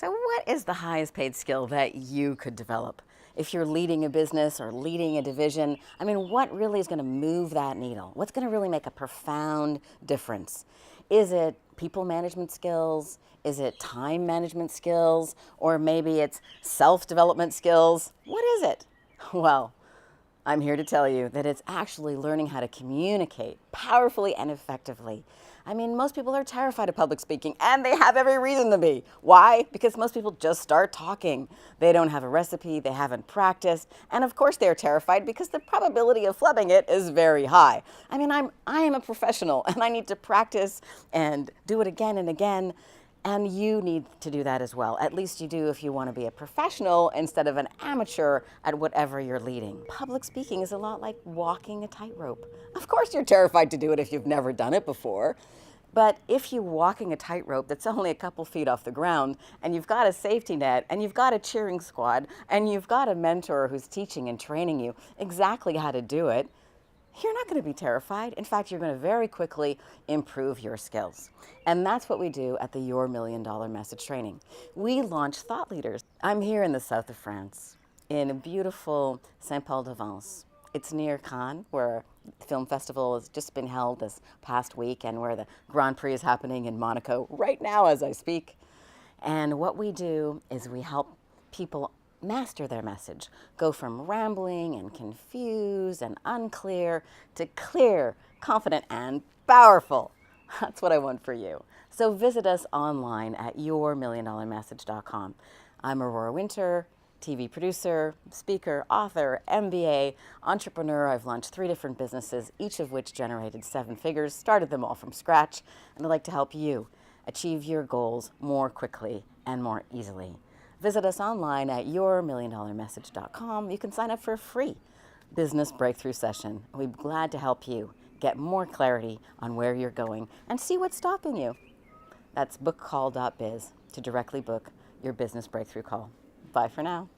So what is the highest paid skill that you could develop? If you're leading a business or leading a division, I mean, what really is going to move that needle? What's going to really make a profound difference? Is it people management skills? Is it time management skills? Or maybe it's self-development skills? What is it? Well, I'm here to tell you that it's actually learning how to communicate powerfully and effectively. I mean, most people are terrified of public speaking, and they have every reason to be. Why? Because most people just start talking. They don't have a recipe, they haven't practiced, and of course they're terrified because the probability of flubbing it is very high. I mean, I am a professional, and I need to practice and do it again and again. And you need to do that as well. At least you do if you want to be a professional instead of an amateur at whatever you're leading. Public speaking is a lot like walking a tightrope. Of course you're terrified to do it if you've never done it before. But if you're walking a tightrope that's only a couple feet off the ground, and you've got a safety net, and you've got a cheering squad, and you've got a mentor who's teaching and training you exactly how to do it, you're not going to be terrified. In fact, you're going to very quickly improve your skills. And that's what we do at the Your $1 Million Message Training. We launch thought leaders. I'm here in the south of France, in beautiful Saint-Paul-de-Vence. It's near Cannes, where the film festival has just been held this past week, and where the Grand Prix is happening in Monaco right now as I speak. And what we do is we help people master their message, go from rambling and confused and unclear to clear, confident, and powerful. That's what I want for you. So visit us online at yourmilliondollarmessage.com. I'm Aurora Winter, TV producer, speaker, author, MBA, entrepreneur. I've launched 3 different businesses, each of which generated 7 figures, started them all from scratch, and I'd like to help you achieve your goals more quickly and more easily. Visit us online at yourmilliondollarmessage.com. You can sign up for a free business breakthrough session. We'd be glad to help you get more clarity on where you're going and see what's stopping you. That's bookcall.biz to directly book your business breakthrough call. Bye for now.